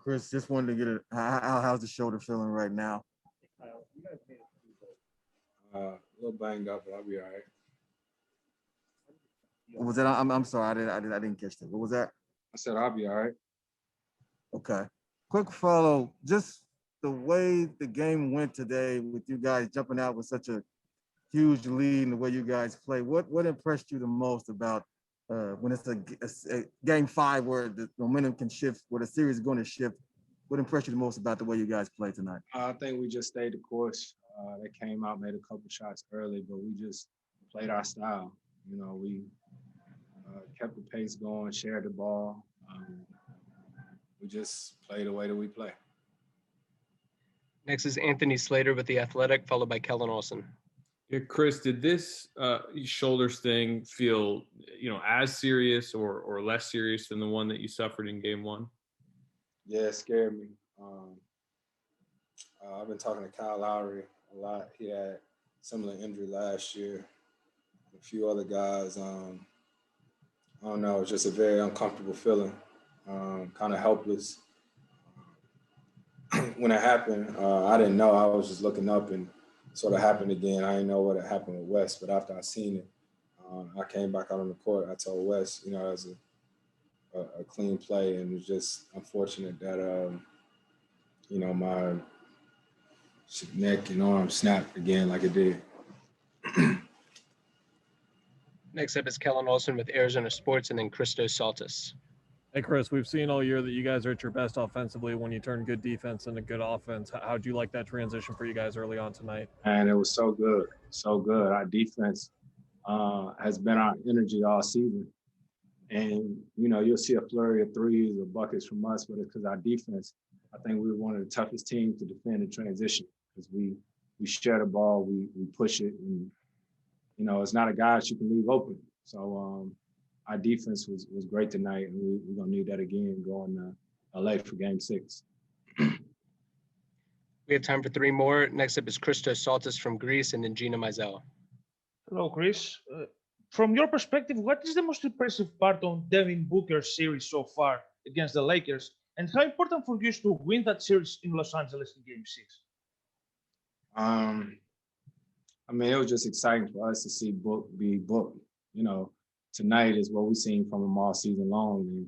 Chris, just wanted to get how's the shoulder feeling right now? A little banged up, but I'll be all right. What was that? I'm sorry, I didn't catch that. What was that? I said I'll be all right. Okay. Quick follow, just the way the game went today with you guys jumping out with such a huge lead and the way you guys play. What impressed you the most about when it's a game 5 where the momentum can shift, where the series is going to shift? What impressed you the most about the way you guys played tonight? I think we just stayed the course. They came out, made a couple shots early, but we just played our style. You know, we kept the pace going, shared the ball. We just played the way that we play. Next is Anthony Slater with The Athletic, followed by Kellen Olson. Yeah, Chris, did this shoulders thing feel, as serious or less serious than the one that you suffered in game 1? Yeah, it scared me. I've been talking to Kyle Lowry a lot. He had similar injury last year. A few other guys. I don't know. It's just a very uncomfortable feeling. Kind of helpless. When it happened, I didn't know. I was just looking up and sort of happened again. I didn't know what had happened with Wes, but after I seen it, I came back out on the court. I told Wes, it was a clean play, and it was just unfortunate that, my neck and arm snapped again like it did. Next up is Kellen Olson with Arizona Sports, and then Christos Saltis. Hey, Chris, we've seen all year that you guys are at your best offensively when you turn good defense into good offense. How'd you like that transition for you guys early on tonight? And it was so good, so good. Our defense has been our energy all season. And, you'll see a flurry of threes or buckets from us, but it's because our defense, I think we were one of the toughest teams to defend in transition because we share the ball, we push it, and, it's not a guy that you can leave open. So our defense was great tonight, and we're going to need that again going to LA for game 6. We have time for 3 more. Next up is Christos Saltis from Greece, and then Gina Mizell. Hello, Chris. From your perspective, what is the most impressive part on Devin Booker's series so far against the Lakers, and how important for you is to win that series in Los Angeles in game 6? It was just exciting for us to see Book be Book. Tonight is what we've seen from him all season long.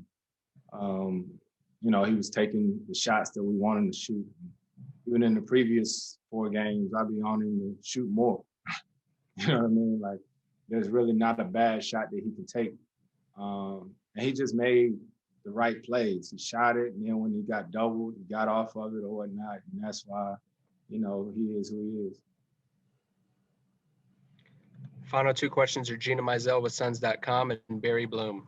And, he was taking the shots that we wanted him to shoot. Even in the previous 4 games, I'd be on him to shoot more. You know what I mean? Like, there's really not a bad shot that he can take. And he just made the right plays. He shot it, and then when he got doubled, he got off of it or whatnot. And that's why, he is who he is. Final 2 questions are Gina Mizell with Suns.com and Barry Bloom.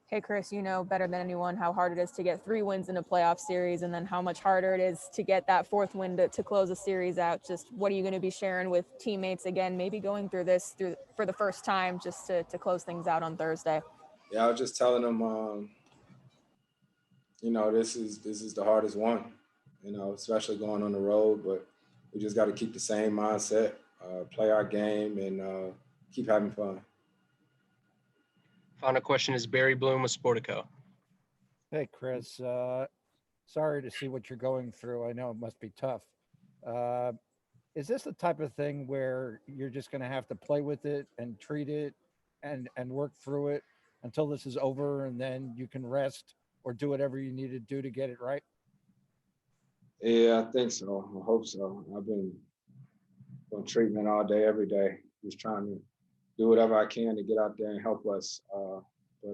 Hey, Chris, you know better than anyone how hard it is to get 3 wins in a playoff series, and then how much harder it is to get that 4th win to close a series out. Just what are you going to be sharing with teammates again, maybe going through this for the first time just to close things out on Thursday? Yeah, I was just telling them, this is the hardest one, especially going on the road, but we just got to keep the same mindset, play our game, and keep having fun. Final question is Barry Bloom with Sportico. Hey, Chris. Sorry to see what you're going through. I know it must be tough. Is this the type of thing where you're just going to have to play with it and treat it and work through it until this is over, and then you can rest or do whatever you need to do to get it right? Yeah, I think so. I hope so. I've been on treatment all day, every day, just trying to do whatever I can to get out there and help us. But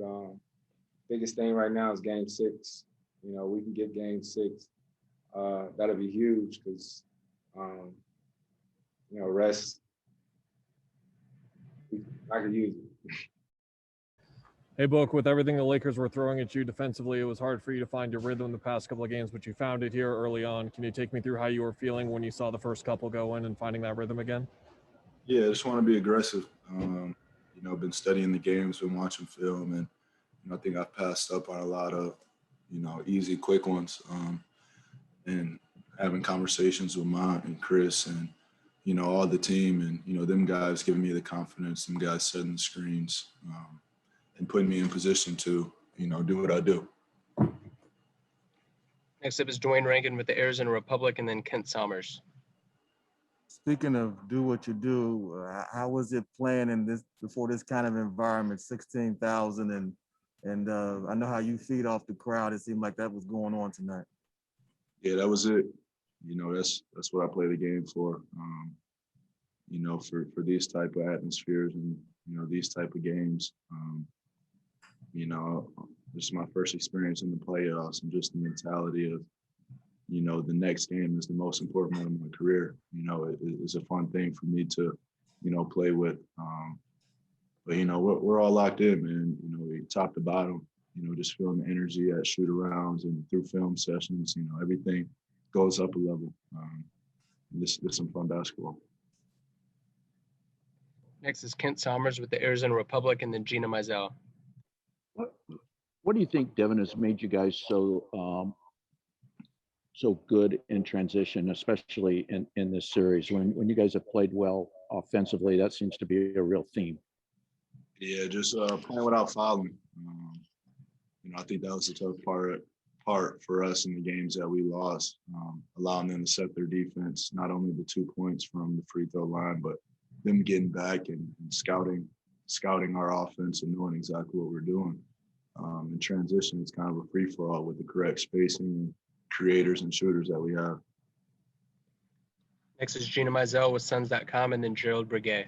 biggest thing right now is game 6. We can get game 6. That'll be huge because, rest, I could use it. Hey, Book, with everything the Lakers were throwing at you defensively, it was hard for you to find your rhythm the past couple of games, but you found it here early on. Can you take me through how you were feeling when you saw the first couple go in and finding that rhythm again? Yeah, I just want to be aggressive. Been studying the games, been watching film, and I think I've passed up on a lot of, easy, quick ones. And having conversations with Mont and Chris and, all the team and, them guys giving me the confidence, them guys setting the screens, and putting me in position to, do what I do. Next up is Dwayne Rankin with the Arizona Republic, and then Kent Somers. Speaking of do what you do, how was it playing in this before this kind of environment? 16,000 and I know how you feed off the crowd. It seemed like that was going on tonight. Yeah, that was it. That's what I play the game for. For these type of atmospheres and these type of games. This is my first experience in the playoffs, and just the mentality of the next game is the most important one of my career. It's a fun thing for me to play with. But we're all locked in, man. We top to bottom. Just feeling the energy at shoot arounds and through film sessions. Everything goes up a level. This is some fun basketball. Next is Kent Somers with the Arizona Republic, and then Gina Mizell. What do you think, Devin, has made you guys so good in transition, especially in this series? When you guys have played well offensively, that seems to be a real theme. Yeah, just playing without fouling. I think that was the tough part for us in the games that we lost, allowing them to set their defense, not only the 2 points from the free throw line, but them getting back and scouting our offense and knowing exactly what we're doing. In transition, it's kind of a free-for-all with the correct spacing and creators and shooters that we have. Next is Gina Mizell with Suns.com, and then Gerald Briguet.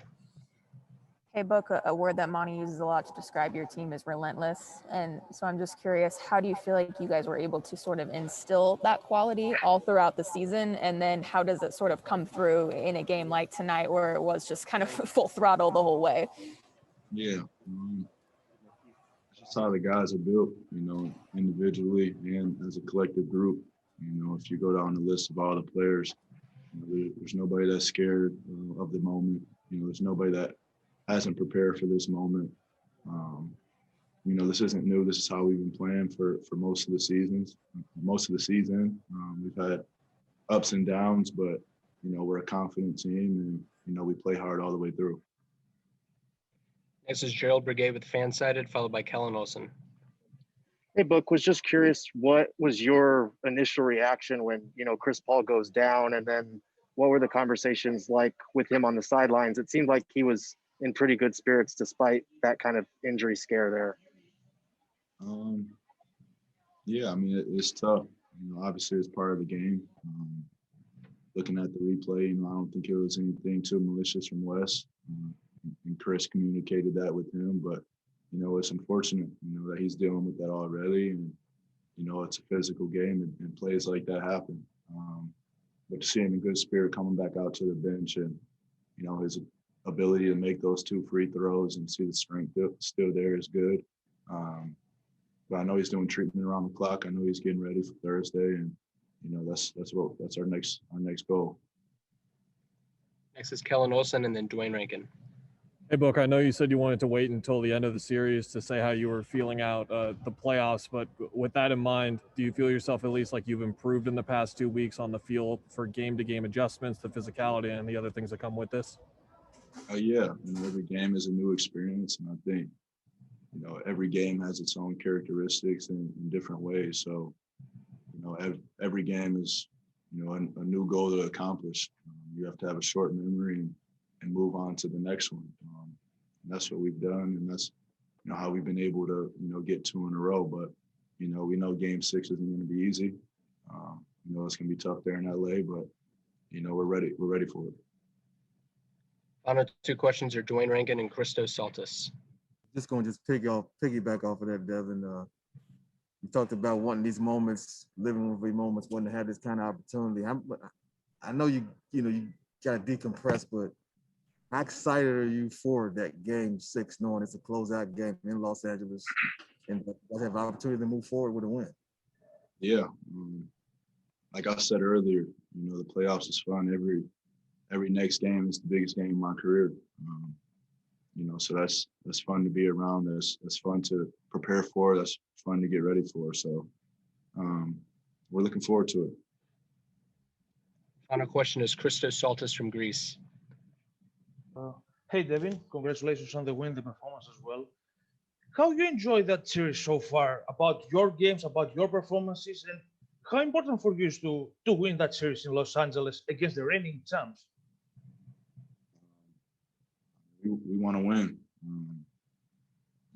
Hey, Book, a word that Monty uses a lot to describe your team is relentless. And so I'm just curious, how do you feel like you guys were able to sort of instill that quality all throughout the season? And then how does it sort of come through in a game like tonight where it was just kind of full throttle the whole way? Yeah. That's how the guys are built, individually and as a collective group. If you go down the list of all the players, there's nobody that's scared of the moment. There's nobody that hasn't prepared for this moment. This isn't new. This is how we've been playing for most of the season. We've had ups and downs, but we're a confident team, and we play hard all the way through. This is Gerald Briguet with Fansided, followed by Kellen Olson. Hey, Book, was just curious, what was your initial reaction when, Chris Paul goes down, and then what were the conversations like with him on the sidelines? It seemed like he was in pretty good spirits despite that kind of injury scare there. Yeah, it's tough. Obviously it's part of the game. Looking at the replay, I don't think it was anything too malicious from Wes. And Chris communicated that with him, but it's unfortunate, that he's dealing with that already, and it's a physical game, and plays like that happen. But to see him in good spirit coming back out to the bench, and his ability to make those 2 free throws and see the strength still there is good. But I know he's doing treatment around the clock. I know he's getting ready for Thursday, and that's our next goal. Next is Kellen Olson, and then Dwayne Rankin. Hey, Book, I know you said you wanted to wait until the end of the series to say how you were feeling out the playoffs, but with that in mind, do you feel yourself at least like you've improved in the past 2 weeks on the field for game-to-game adjustments, the physicality, and the other things that come with this? Yeah, every game is a new experience, and I think, every game has its own characteristics in different ways. So, every game is, a new goal to accomplish. You have to have a short memory and move on to the next one. And that's what we've done, and that's how we've been able to get 2 in a row. But we know Game 6 isn't going to be easy. It's going to be tough there in LA, but we're ready for it. Final 2 questions are Dwayne Rankin and Christos Saltis. Just going to piggyback off of that, Devin. You talked about wanting these moments, living with these moments, wanting to have this kind of opportunity. I know you got to decompress, but how excited are you for that Game 6, knowing it's a closeout game in Los Angeles, and you have an opportunity to move forward with a win? Yeah, like I said earlier, the playoffs is fun. Every next game is the biggest game in my career. So that's fun to be around. That's fun to prepare for. That's fun to get ready for. So we're looking forward to it. Final question is Christos Saltis from Greece. Hey, Devin, congratulations on the win, the performance as well. How you enjoyed that series so far, about your games, about your performances, and How important for you is to win that series in Los Angeles against the reigning champs? We want to win.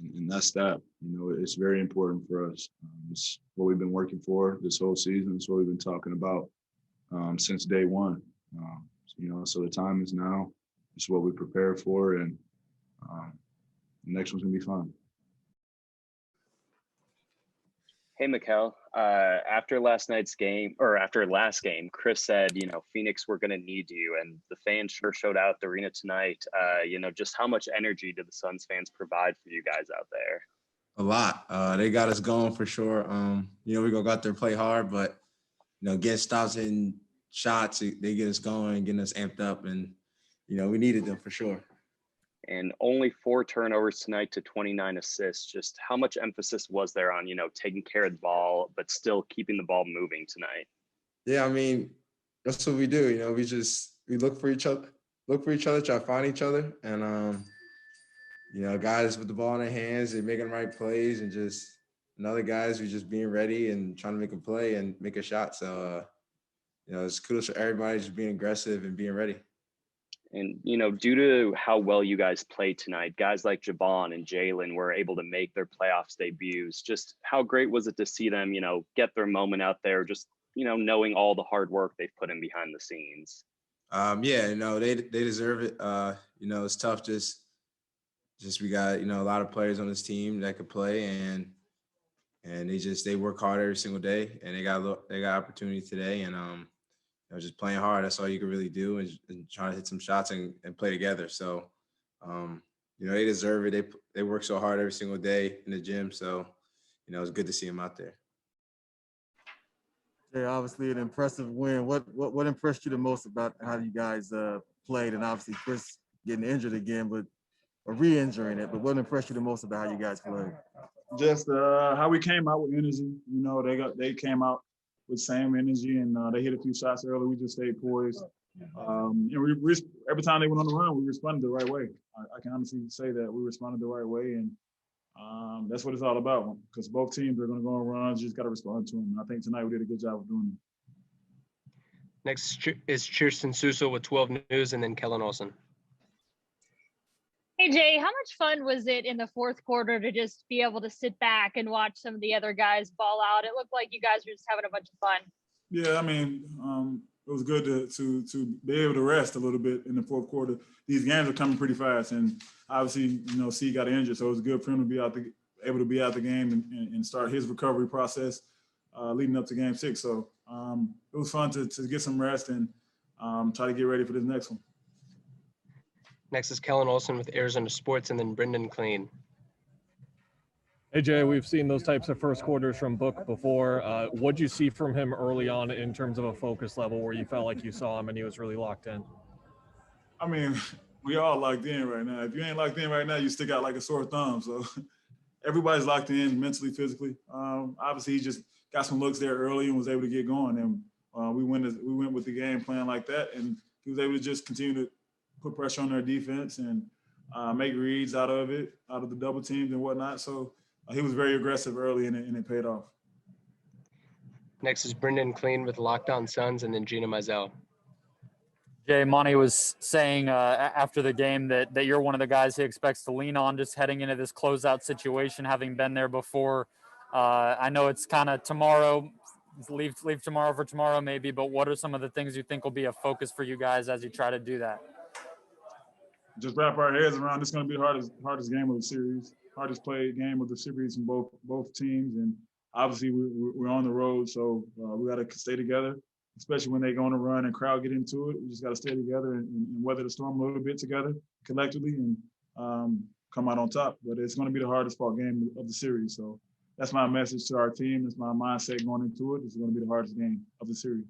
And that's that. You know, it's very important for us. It's what we've been working for this whole season. It's what we've been talking about since day one. You know, so the time is now. It's what we prepare for, and the next one's gonna be fun. Hey, Mikal, after last game, Chris said, you know, Phoenix, we're going to need you. And the fans sure showed out at the arena tonight. You know, just how much energy do the Suns fans provide for you guys out there? A lot. They got us going for sure. You know, we're going to go out there and play hard, but, you know, getting stops and shots, they get us going, getting us amped up. And, you know, we needed them for sure. And only 4 turnovers tonight to 29 assists. Just how much emphasis was there on, you know, taking care of the ball, but still keeping the ball moving tonight? Yeah, I mean, that's what we do. You know, we look for each other, try to find each other. And, you know, guys with the ball in their hands, they're making the right plays, and just another guys, we just being ready and trying to make a play and make a shot. So, you know, it's kudos for everybody just being aggressive and being ready. And, you know, due to how well you guys played tonight, guys like Javon and Jalen were able to make their playoffs debuts. Just how great was it to see them, you know, get their moment out there, just, you know, knowing all the hard work they've put in behind the scenes? Yeah, you know, they deserve it. You know, it's tough just we got, you know, a lot of players on this team that could play, and they work hard every single day, and they got opportunity today, and you know, just playing hard. That's all you can really do, and trying to hit some shots and play together. So, you know, they deserve it. They work so hard every single day in the gym. So, you know, it's good to see them out there. Yeah, obviously an impressive win. What impressed you the most about how you guys played? And obviously Chris getting injured again, or re-injuring it. But what impressed you the most about how you guys played? Just how we came out with energy. You know, they came out with same energy, and they hit a few shots early. We just stayed poised. And every time they went on the run, we responded the right way. I can honestly say that we responded the right way, and that's what it's all about. Because both teams are going to go on runs, you just got to respond to them. And I think tonight we did a good job of doing it. Next is Kirsten Suso with 12 News, and then Kellen Olson. Hey, Jay, how much fun was it in the fourth quarter to just be able to sit back and watch some of the other guys ball out? It looked like you guys were just having a bunch of fun. Yeah, I mean, it was good to be able to rest a little bit in the fourth quarter. These games are coming pretty fast, and obviously, you know, C got injured, so it was good for him to be able to be out the game and start his recovery process leading up to Game 6. So it was fun to get some rest and try to get ready for this next one. Next is Kellen Olson with Arizona Sports, and then Brendan Clean. Hey, Jay, we've seen those types of first quarters from Book before. What'd you see from him early on in terms of a focus level where you felt like you saw him and he was really locked in? I mean, we all locked in right now. If you ain't locked in right now, you stick out like a sore thumb. So everybody's locked in mentally, physically. Obviously, he just got some looks there early and was able to get going. And we went with the game plan like that, and he was able to just continue to put pressure on their defense and make reads out of the double teams and whatnot. So he was very aggressive early, and it paid off. Next is Brendan Clean with Locked On Suns, and then Gina Mizell. Jay, Monty was saying after the game that you're one of the guys he expects to lean on just heading into this closeout situation, having been there before. I know it's kind of tomorrow, leave tomorrow for tomorrow maybe, but what are some of the things you think will be a focus for you guys as you try to do that? Just wrap our heads around. It's going to be the hardest game of the series, hardest played game of the series from both teams. And obviously we're on the road, so we got to stay together, especially when they go on a run and crowd get into it. We just got to stay together and weather the storm a little bit together collectively and come out on top. But it's going to be the hardest fought game of the series. So that's my message to our team. That's my mindset going into it. It's going to be the hardest game of the series.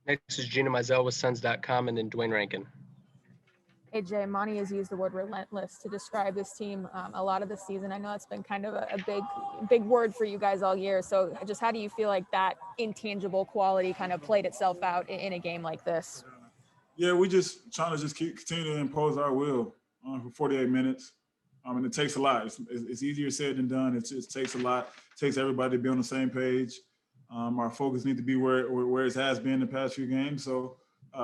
Next is Gina Mizell with Suns.com, and then Dwayne Rankin. Hey, Jay, Monty has used the word relentless to describe this team a lot of the season. I know it's been kind of a big word for you guys all year. So just how do you feel like that intangible quality kind of played itself out in a game like this? Yeah, we just trying to just continue to impose our will for 48 minutes. And it takes a lot. It's easier said than done. It takes a lot. It takes everybody to be on the same page. Our focus needs to be where it has been the past few games. So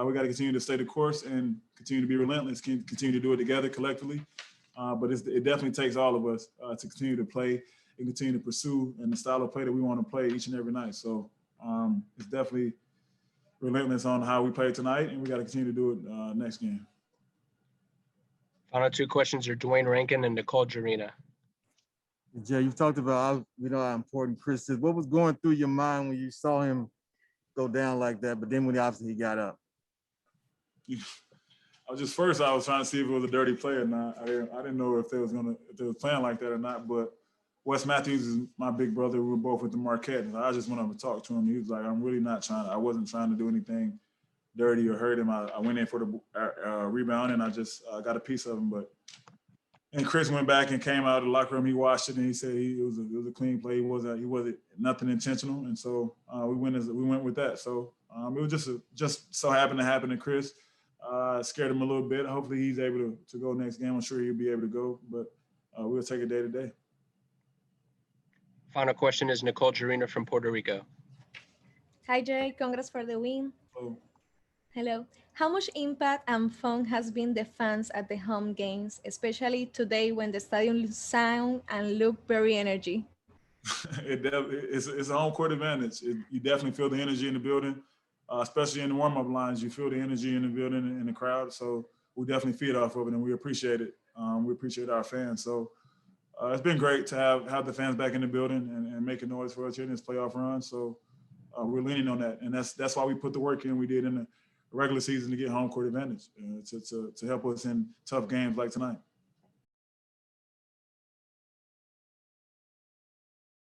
we got to continue to stay the course and continue to be relentless, continue to do it together collectively. But it definitely takes all of us to continue to play and continue to pursue and the style of play that we want to play each and every night. So it's definitely relentless on how we play tonight, and we got to continue to do it next game. Final two questions are Dwayne Rankin and Nicole Jarena. Jay, you've talked about how important Chris is. What was going through your mind when you saw him go down like that? But then when obviously he got up. I was trying to see if it was a dirty play or not. I didn't know if they was playing like that or not. But Wes Matthews is my big brother. We were both with the Marquette, and I just went up and talked to him. He was like, "I'm really not trying. I wasn't trying to do anything dirty or hurt him. I went in for the rebound, and I just got a piece of him." And Chris went back and came out of the locker room. He watched it and he said it was a clean play. He wasn't nothing intentional, and so we went with that. So it was just so happened to happen to Chris. Scared him a little bit. Hopefully he's able to go next game. I'm sure he'll be able to go, but we'll take it day to day. Final question is Nicole Jarena from Puerto Rico. Hi, Jay. Congrats for the win. Hello. Hello. How much impact and fun has been the fans at the home games, especially today when the stadium sound and look very energy? It's a home court advantage. You definitely feel the energy in the building, especially in the warm-up lines. You feel the energy in the building and in the crowd. So we definitely feed off of it, and we appreciate it. We appreciate our fans. So it's been great to have the fans back in the building and making noise for us here in this playoff run. So we're leaning on that, and that's why we put the work in we did in the regular season to get home court advantage to help us in tough games like tonight.